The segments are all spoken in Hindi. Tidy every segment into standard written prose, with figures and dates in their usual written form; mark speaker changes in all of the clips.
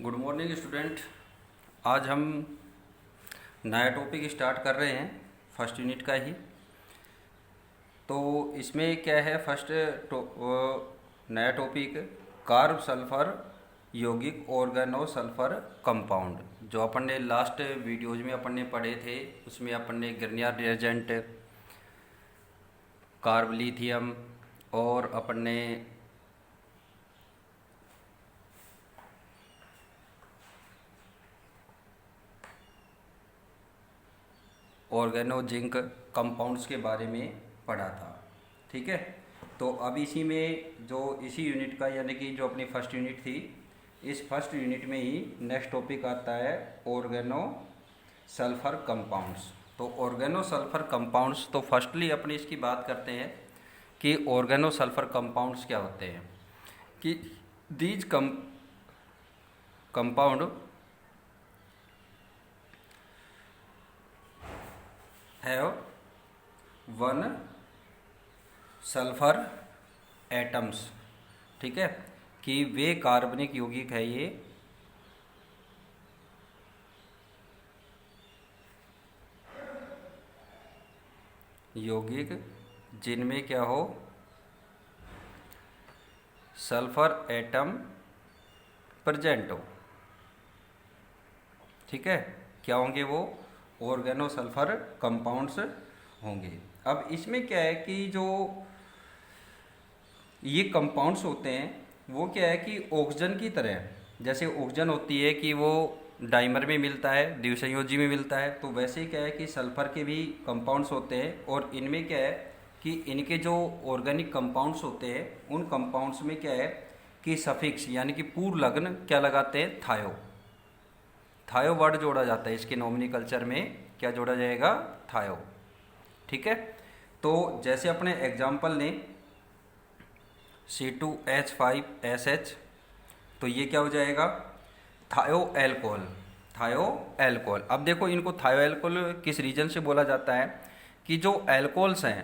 Speaker 1: Good morning student. आज हम नया टॉपिक स्टार्ट कर रहे हैं, फर्स्ट यूनिट का ही। तो इसमें क्या है, नया टॉपिक कार्ब सल्फर यौगिक ऑर्गेनो सल्फर कंपाउंड। जो अपन ने लास्ट वीडियोज में अपन ने पढ़े थे, उसमें अपन ने गर्नियर रिएजेंट, कार्ब लिथियम और अपन ने ऑर्गेनो जिंक कंपाउंड्स के बारे में पढ़ा था। ठीक है, तो अब इसी में जो इसी यूनिट का यानी कि जो अपनी फर्स्ट यूनिट थी, इस फर्स्ट यूनिट में ही नेक्स्ट टॉपिक आता है ऑर्गेनो सल्फर कंपाउंड्स। तो ऑर्गेनो सल्फर कंपाउंड्स, तो फर्स्टली अपनी इसकी बात करते हैं कि ऑर्गेनो सल्फर कंपाउंड्स क्या होते हैं। कि these compound have one sulphur atoms. ठीक है, कि वे कार्बनिक यौगिक है ये यौगिक जिनमें क्या हो, सल्फर एटम प्रेजेंट हो। ठीक है, क्या होंगे वो? ऑर्गेनो सल्फर कंपाउंड्स होंगे। अब इसमें क्या है कि जो ये कंपाउंड्स होते हैं वो क्या है कि ऑक्सीजन की तरह, जैसे ऑक्सीजन होती है कि वो डाइमर में मिलता है, द्विसंयोजी में मिलता है, तो वैसे ही क्या है कि सल्फर के भी कंपाउंड्स होते हैं। और इनमें क्या है कि इनके जो ऑर्गेनिक कंपाउंड्स होते हैं उन कंपाउंड्स में क्या है कि सफिक्स यानी कि पूर्व लग्न क्या लगाते हैं, थायो। थायो वर्ड जोड़ा जाता है इसके नॉमिनिकल्चर में, क्या जोड़ा जाएगा? थायो। ठीक है, तो जैसे अपने एग्जाम्पल लें C2H5SH, तो ये क्या हो जाएगा? थायो एल्कोहल। थायो एल्कोहल। अब देखो, इनको थायो एल्कोहल किस रीजन से बोला जाता है कि जो एल्कोहल्स हैं,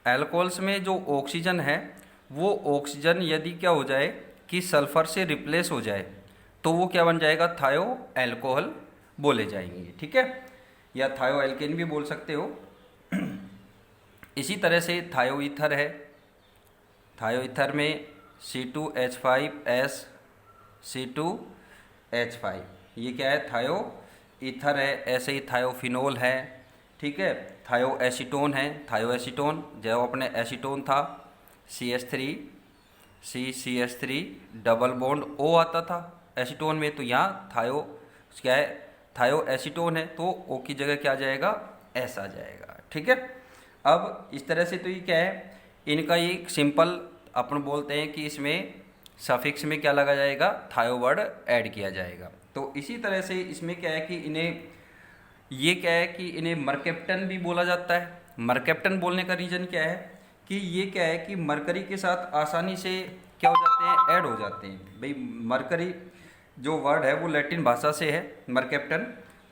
Speaker 1: एल्कोहल्स में जो ऑक्सीजन है वो ऑक्सीजन यदि क्या हो जाए कि सल्फर से रिप्लेस हो जाए तो वो क्या बन जाएगा? थायो एल्कोहल बोले जाएंगे। ठीक है, या थायो एल्केन भी बोल सकते हो। इसी तरह से थायो ईथर है। थायो ईथर में C2H5S C2H5, ये क्या है? थायो ईथर है। ऐसे ही थायोफिनोल है। ठीक है, थायो एसीटोन है। थायो एसीटोन, जो अपने एसीटोन था CH3 डबल बॉन्ड O आता था एसीटोन में, तो यहाँ थायो क्या है? थायो एसीटोन है, तो O की जगह क्या आ जाएगा? S आ जाएगा। ठीक है, अब इस तरह से तो ये क्या है, इनका एक सिंपल अपन बोलते हैं कि इसमें सफिक्स में क्या लगा जाएगा? थायो वर्ड ऐड किया जाएगा। तो इसी तरह से इसमें क्या है कि इन्हें ये क्या है कि इन्हें मरकेप्टन भी बोला जाता है। मरकेप्टन बोलने का रीज़न क्या है कि ये क्या है कि मरकरी के साथ आसानी से क्या हो जाते हैं? ऐड हो जाते हैं। भाई मरकरी जो वर्ड है वो लैटिन भाषा से है, मरकेप्टन।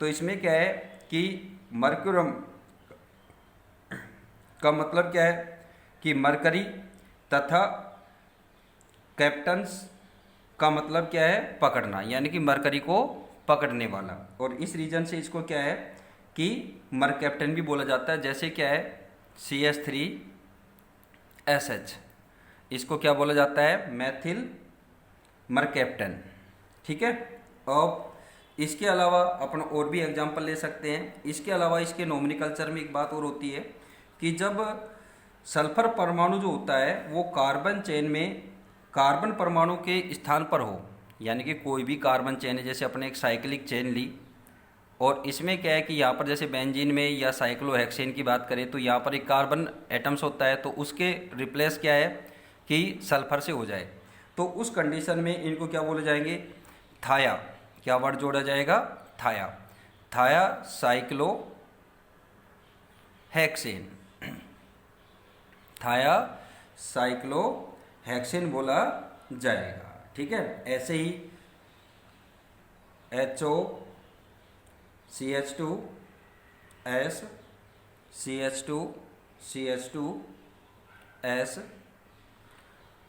Speaker 1: तो इसमें क्या है कि मर्क्यूरम का मतलब क्या है कि मरकरी, तथा कैप्टन्स का मतलब क्या है? पकड़ना, यानी कि मरकरी को पकड़ने वाला। और इस रीजन से इसको क्या है कि मरकेप्टन भी बोला जाता है। जैसे क्या है CH3SH, इसको क्या बोला जाता है? मैथिल मरकेप्टन। ठीक है, अब इसके अलावा अपन और भी एग्जांपल ले सकते हैं। इसके अलावा इसके नॉमिनिकल्चर में एक बात और होती है कि जब सल्फर परमाणु जो होता है वो कार्बन चेन में कार्बन परमाणु के स्थान पर हो, यानी कि कोई भी कार्बन चेन है, जैसे अपने एक साइक्लिक चेन ली, और इसमें क्या है कि यहाँ पर जैसे बेंजीन में या साइक्लोहेक्सेन की बात करें तो यहाँ पर एक कार्बन एटम्स होता है, तो उसके रिप्लेस क्या है कि सल्फर से हो जाए, तो उस कंडीशन में इनको क्या बोले जाएंगे? थाया। क्या वर्ड जोड़ा जाएगा? थाया। थाया साइक्लोहेक्सेन। थाया साइक्लोहेक्सेन बोला जाएगा। ठीक है, ऐसे ही HO CH2S CH2S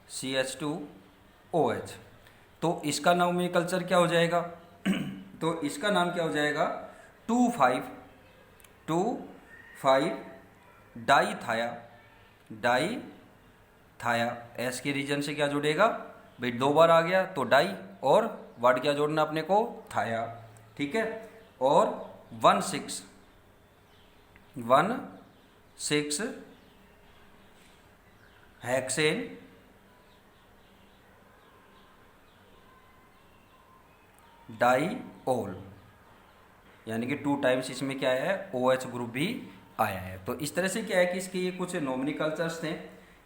Speaker 1: CH2OH, तो इसका नोमेनक्लेचर क्या हो जाएगा? तो इसका नाम क्या हो जाएगा? 2,5 डाई थाया। एस के रीजन से क्या जुड़ेगा भाई? 2 बार आ गया तो डाई, और वर्ड क्या जोड़ना अपने को? थाया। ठीक है। और 1,6 हेक्सेन डाईओल, यानी कि 2 टाइम्स इसमें क्या है? OH ग्रुप भी आया है। तो इस तरह से क्या है कि इसके ये कुछ नोमेनक्लेचर्स थे।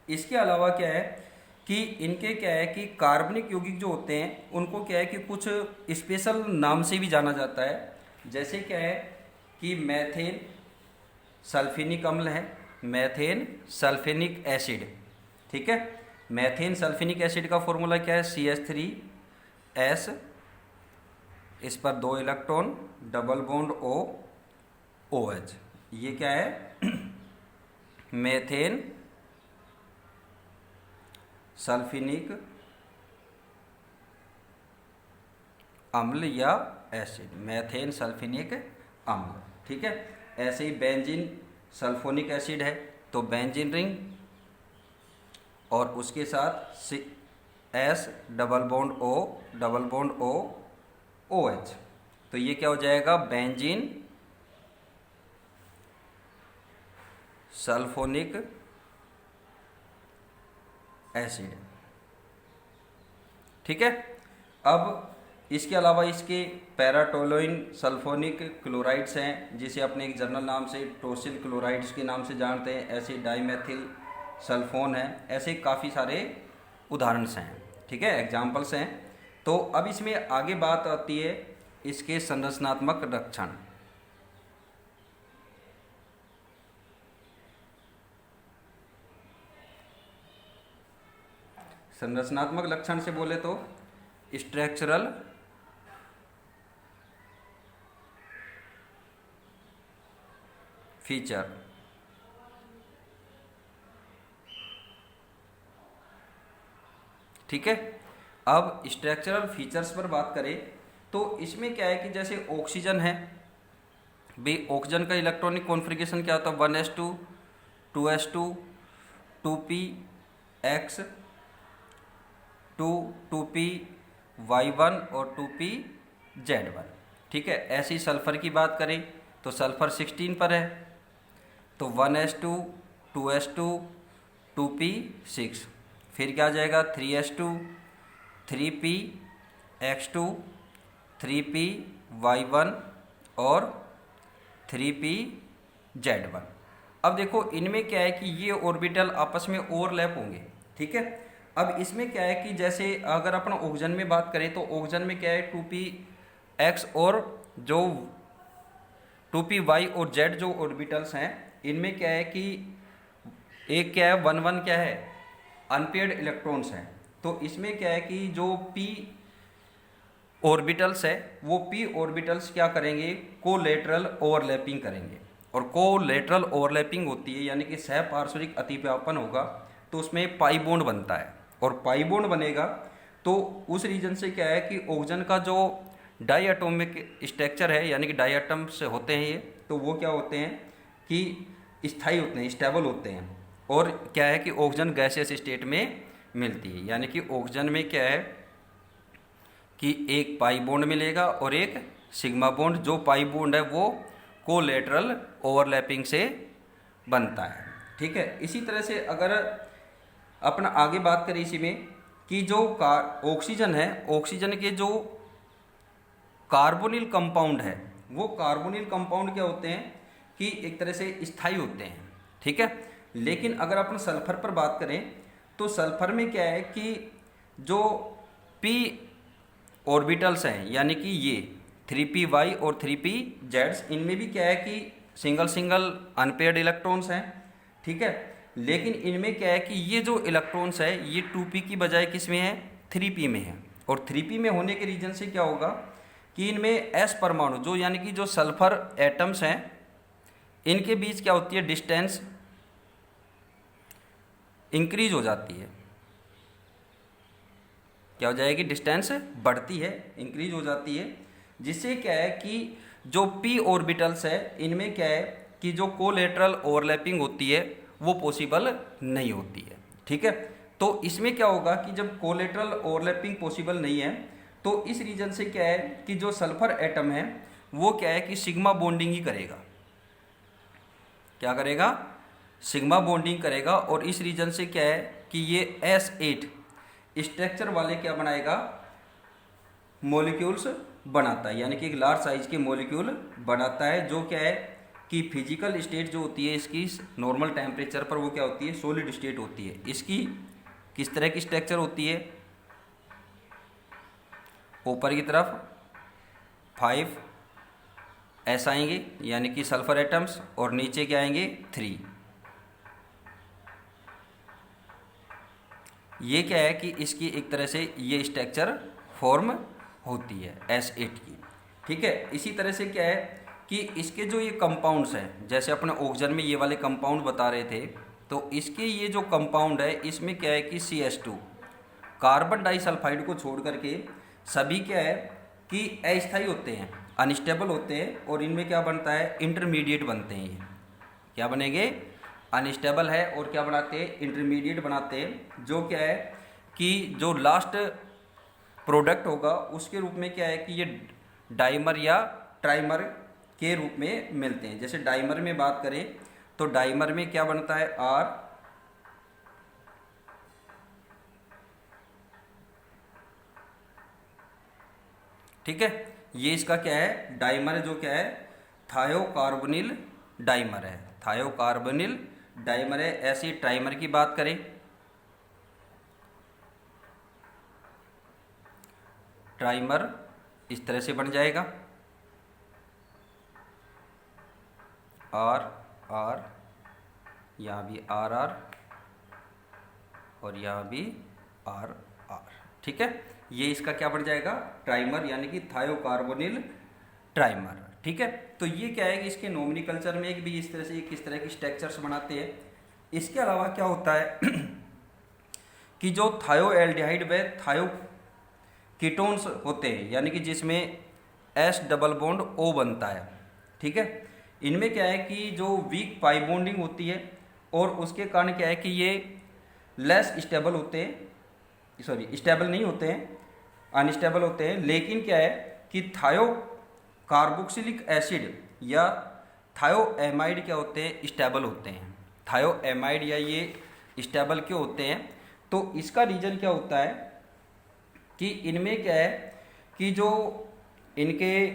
Speaker 1: इसके अलावा क्या है कि इनके क्या है कि कार्बनिक यौगिक जो होते हैं उनको क्या है कि कुछ स्पेशल नाम से भी जाना जाता है। जैसे क्या है कि मैथेन सल्फेनिक अम्ल है, मैथेन सल्फेनिक एसिड। ठीक है। मैथेन सल्फेनिक एसिड का फॉर्मूला क्या है? CH3S, इस पर 2 इलेक्ट्रॉन, डबल बॉन्ड OH। ये क्या है? मेथेन सल्फेनिक अम्ल या एसिड, मेथेन सल्फेनिक अम्ल। ठीक है। ऐसे ही बेंजीन सल्फोनिक एसिड है तो बेंजीन रिंग, और उसके साथ S double bond O OH। तो ये क्या हो जाएगा? Benzene sulphonic acid. ठीक है। अब इसके अलावा इसके पैराटोलुइन सल्फोनिक क्लोराइड्स हैं, जिसे अपने एक जनरल नाम से टोसिल क्लोराइड्स के नाम से जानते हैं। ऐसे डाईमेथिल सल्फोन है, ऐसे काफ़ी सारे उदाहरण हैं। ठीक है, एग्जाम्पल्स हैं। तो अब इसमें आगे बात आती है इसके संरचनात्मक लक्षण। संरचनात्मक लक्षण से बोले तो स्ट्रक्चरल फीचर। ठीक है। अब स्ट्रक्चरल फीचर्स पर बात करें तो इसमें क्या है कि जैसे ऑक्सीजन है भाई, ऑक्सीजन का इलेक्ट्रॉनिक कॉन्फ़िगरेशन क्या होता है? 1s2 2s2 2px 2p y1 और 2pz1। ठीक है। ऐसी सल्फर की बात करें तो सल्फर 16 पर है, तो 1s2 2s2 2p6। फिर क्या आ जाएगा? 3s2 3px2 3py1 और 3pz1। अब देखो इनमें क्या है कि ये ऑर्बिटल आपस में ओवरलैप होंगे। ठीक है। अब इसमें क्या है कि जैसे अगर अपन ऑक्सीजन में बात करें तो ऑक्सीजन में क्या है 2px और जो 2py और z जो ऑर्बिटल्स हैं इनमें क्या है कि एक क्या है 1 क्या है अनपेयर्ड इलेक्ट्रॉन्स हैं। तो इसमें क्या है कि जो p ऑर्बिटल्स है वो p ऑर्बिटल्स क्या करेंगे? कोलेटरल ओवरलैपिंग करेंगे, और कोलेटरल ओवरलैपिंग होती है यानी कि सहपार्श्विक अतिव्यापन होगा तो उसमें पाई बॉन्ड बनता है, और पाई बॉन्ड बनेगा तो उस रीजन से क्या है कि ऑक्सीजन का जो डाई एटॉमिक स्ट्रक्चर है यानी कि डाई एटम्स होते हैं ये, तो वो क्या होते हैं कि स्थायी होते हैं, स्टेबल होते हैं। और क्या है कि ऑक्सीजन गैसियस स्टेट में मिलती है, यानी कि ऑक्सीजन में क्या है कि एक पाई बॉन्ड मिलेगा और एक सिग्मा बॉन्ड। जो पाई बॉन्ड है वो कोलेटरल ओवरलैपिंग से बनता है। ठीक है। इसी तरह से अगर अपना आगे बात करें इसी में कि जो ऑक्सीजन है, ऑक्सीजन के जो कार्बोनिल कंपाउंड है वो कार्बोनिल कंपाउंड क्या होते हैं कि एक तरह से स्थायी होते हैं। ठीक है। लेकिन अगर अपन सल्फर पर बात करें तो सल्फर में क्या है कि जो p ऑर्बिटल्स हैं यानी कि ये 3py और 3pz, इनमें भी क्या है कि सिंगल सिंगल अनपेयर्ड इलेक्ट्रॉन्स हैं। ठीक है। लेकिन इनमें क्या है कि ये जो इलेक्ट्रॉन्स है ये 2p की बजाय किस में है? 3p में है। और 3p में होने के रीजन से क्या होगा कि इनमें s परमाणु जो यानी कि जो सल्फर एटम्स हैं इनके बीच क्या होती है? डिस्टेंस इंक्रीज हो जाती है। क्या हो जाएगी, डिस्टेंस बढ़ती है, इंक्रीज हो जाती है, जिससे क्या है कि जो p ऑर्बिटल्स है इनमें क्या है कि जो कोलेटरल ओवरलैपिंग होती है वो पॉसिबल नहीं होती है। ठीक है, तो इसमें क्या होगा कि जब कोलेटरल ओवरलैपिंग पॉसिबल नहीं है तो इस रीजन से क्या है कि जो सल्फर एटम है वो क्या है कि सिग्मा बॉन्डिंग ही करेगा। क्या करेगा, सिग्मा बॉन्डिंग करेगा, और इस रीजन से क्या है कि ये S8 स्ट्रक्चर वाले क्या बनाएगा, मॉलिक्यूल्स बनाता है, यानी कि एक लार्ज साइज के मॉलिक्यूल बनाता है, जो क्या है कि फिजिकल स्टेट जो होती है इसकी नॉर्मल टेम्परेचर पर वो क्या होती है, सॉलिड स्टेट होती है। इसकी किस तरह की स्ट्रक्चर होती है, ऊपर की तरफ 5 ऐसा आएंगे यानी कि सल्फर एटम्स, और नीचे क्या आएंगे 3। ये क्या है कि इसकी एक तरह से ये स्ट्रक्चर फॉर्म होती है S8 की। ठीक है, इसी तरह से क्या है कि इसके जो ये कंपाउंड्स हैं, जैसे अपने ऑक्सीजन में ये वाले कंपाउंड बता रहे थे, तो इसके ये जो कंपाउंड है इसमें क्या है कि CH2 कार्बन डाइसल्फाइड को छोड़ करके सभी क्या है कि अस्थायी होते हैं, अनस्टेबल होते हैं, और इनमें क्या बनता है, इंटरमीडिएट बनते हैं। ये क्या बनेंगे, अनस्टेबल है और क्या बनाते हैं, इंटरमीडिएट बनाते हैं, जो क्या है कि जो लास्ट प्रोडक्ट होगा उसके रूप में क्या है कि ये डाइमर या ट्राइमर के रूप में मिलते हैं। जैसे डाइमर में बात करें तो डाइमर में क्या बनता है, R, ठीक है, ये इसका क्या है, डाइमर जो क्या है, थायोकार्बोनिल डाइमर है, थायोकार्बोनिल डाइमर है। ऐसे ट्राइमर की बात करें, ट्राइमर इस तरह से बन जाएगा, R R, यहाँ भी RR और यहाँ भी RR। ठीक है, ये इसका क्या बन जाएगा, ट्राइमर, यानी कि थायोकार्बोनिल ट्राइमर। ठीक है, तो ये क्या है कि इसके नोमेनक्लेचर में एक भी इस तरह से किस तरह की स्ट्रक्चर्स बनाते हैं। इसके अलावा क्या होता है कि जो थायोएल्डिहाइड व थायो कीटोन्स होते हैं, यानी कि जिसमें S डबल बॉन्ड O बनता है। ठीक है, इनमें क्या है कि जो वीक पाई बॉन्डिंग होती है और उसके कारण क्या है कि ये लेस स्टेबल होते हैं, सॉरी स्टेबल नहीं होते हैं, अनस्टेबल होते हैं, लेकिन क्या है कि थायो कार्बोक्सिलिक एसिड या थायोएमाइड क्या होते हैं, स्टेबल होते हैं। थायोएमाइड या ये स्टेबल क्यों होते हैं, तो इसका रीजन क्या होता है कि इनमें क्या है कि जो इनके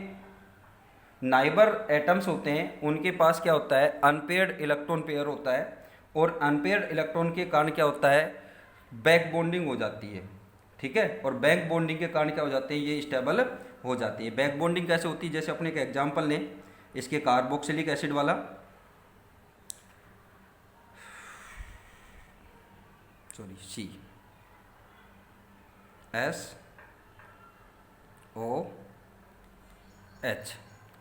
Speaker 1: नाइबर एटम्स होते हैं उनके पास क्या होता है, अनपेयर्ड इलेक्ट्रॉन पेयर होता है, और अनपेयर्ड इलेक्ट्रॉन के कारण क्या होता है, बैक बॉन्डिंग हो जाती है। ठीक है, और बैक बॉन्डिंग के कारण क्या हो जाते हैं, ये स्टेबल हो जाती है। बैक बॉन्डिंग कैसे होती है, जैसे अपने एक एग्जांपल लें इसके कार्बोक्सिलिक एसिड वाला, सॉरी CSOH।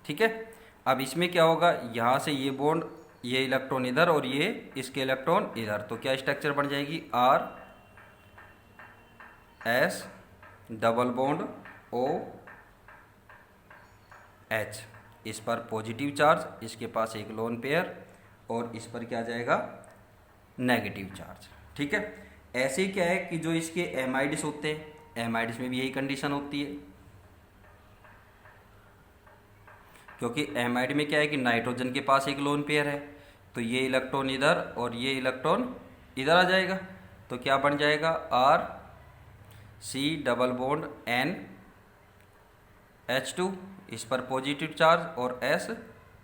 Speaker 1: ठीक है, अब इसमें क्या होगा, यहाँ से ये बॉन्ड, ये इलेक्ट्रॉन इधर और ये इसके इलेक्ट्रॉन इधर, तो क्या स्ट्रक्चर बन जाएगी, RS डबल बॉन्ड OH। इस पर पॉजिटिव चार्ज, इसके पास एक लोन पेयर, और इस पर क्या आ जाएगा, नेगेटिव चार्ज। ठीक है, ऐसे क्या है कि जो इसके एमाइड्स होते हैं, एमाइड्स में भी यही कंडीशन होती है, क्योंकि एमाइड में क्या है कि नाइट्रोजन के पास एक लोन पेयर है, तो ये इलेक्ट्रॉन इधर और ये इलेक्ट्रॉन इधर आ जाएगा, तो क्या बन जाएगा, RC डबल बॉन्ड NH2, इस पर पॉजिटिव चार्ज और S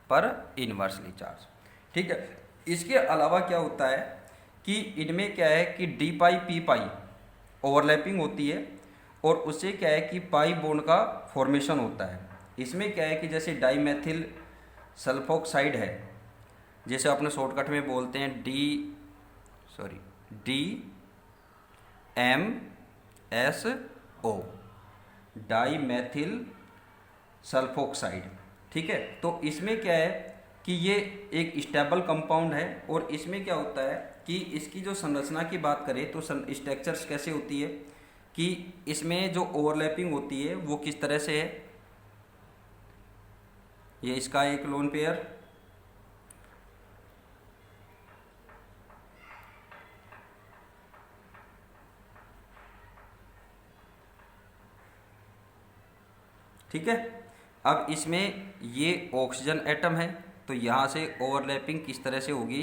Speaker 1: पर इन्वर्सली चार्ज। ठीक है, इसके अलावा क्या होता है कि इनमें क्या है कि D पाई P पाई ओवरलैपिंग होती है, और उससे क्या है कि पाई बॉन्ड का फॉर्मेशन होता है। इसमें क्या है कि जैसे डाईमेथिल सल्फोक्साइड है, जैसे अपने शॉर्टकट में बोलते हैं DMSO, डाईमेथिल सल्फोक्साइड। ठीक है, तो इसमें क्या है कि ये एक स्टेबल कंपाउंड है, और इसमें क्या होता है कि इसकी जो संरचना की बात करें तो स्ट्रक्चर्स कैसे होती है कि इसमें जो ओवरलैपिंग होती है वो किस तरह से है। ये इसका एक लोन पेयर, ठीक है। अब इसमें ये ऑक्सीजन एटम है, तो यहाँ से ओवरलैपिंग किस तरह से होगी।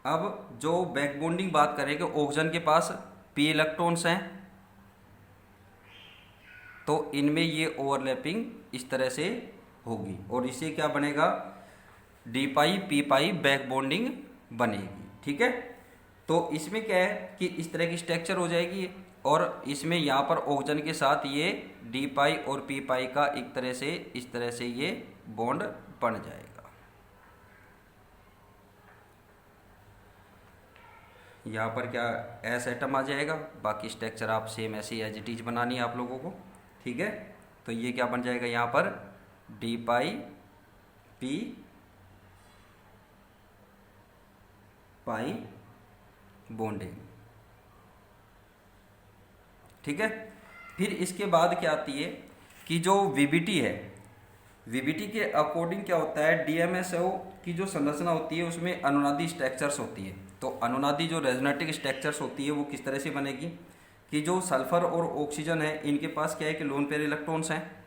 Speaker 1: अब जो बैक बॉन्डिंग बात करें कि ऑक्सीजन के पास p इलेक्ट्रॉन्स हैं, तो इनमें ये ओवरलैपिंग इस तरह से होगी और इससे क्या बनेगा, डी पाई पी पाई बैक बॉन्डिंग बनेगी, ठीक है। तो इसमें क्या है कि इस तरह की स्ट्रक्चर हो जाएगी और इसमें यहाँ पर ऑक्सीजन के साथ ये डी पाई और पी पाई का एक तरह से इस तरह से ये बॉन्ड बन जाएगा। यहाँ पर क्या एस एटम आ जाएगा, बाकी स्ट्रक्चर आप सेम ऐसे एज इट इज बनानी है आप लोगों को, ठीक है। तो ये क्या बन जाएगा यहाँ पर डी पाई पी पाई बॉन्डिंग, ठीक है। फिर इसके बाद क्या आती है कि जो वीबीटी है, वीबीटी के अकॉर्डिंग क्या होता है, डीएमएसओ की जो संरचना होती है उसमें अनुनादी स्ट्रक्चर्स होती है। तो अनुनादी जो रेजोनेटिक स्ट्रक्चर्स होती है वो किस तरह से बनेगी कि जो सल्फर और ऑक्सीजन है इनके पास क्या है कि लोन पेयर इलेक्ट्रॉन्स हैं,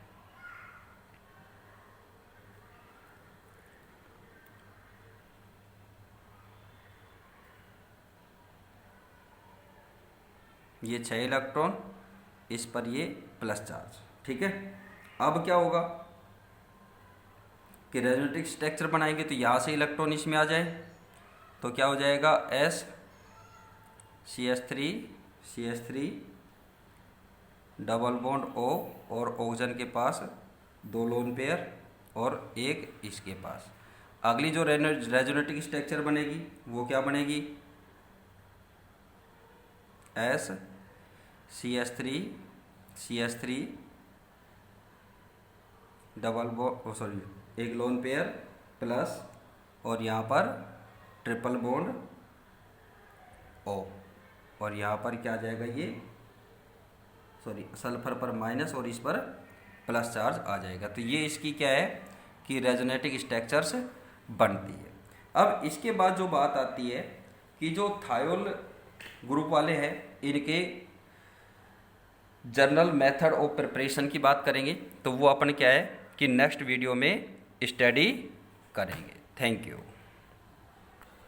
Speaker 1: ये 6 इलेक्ट्रॉन, इस पर ये प्लस चार्ज, ठीक है। अब क्या होगा कि रेजोनेटिक स्ट्रक्चर बनाएंगे तो यहाँ से इलेक्ट्रॉन इसमें आ जाए, तो क्या हो जाएगा S CH3 double bond O और ऑक्सीजन के पास 2 लोन पेयर और एक इसके पास। अगली जो रेजोनेटिक स्ट्रक्चर बनेगी वो क्या बनेगी, एस CH3 डबल बॉन्ड एक लोन पेयर प्लस और यहाँ पर ट्रिपल बॉन्ड O और यहाँ पर क्या आ जाएगा ये सल्फर पर माइनस और इस पर प्लस चार्ज आ जाएगा। तो ये इसकी क्या है कि रेजोनेटिक स्ट्रक्चर्स बनती है। अब इसके बाद जो बात आती है कि जो थायोल ग्रुप वाले हैं इनके जनरल मेथड ऑफ प्रिपरेशन की बात करेंगे, तो वो अपन क्या है कि नेक्स्ट वीडियो में स्टडी करेंगे। Thank you.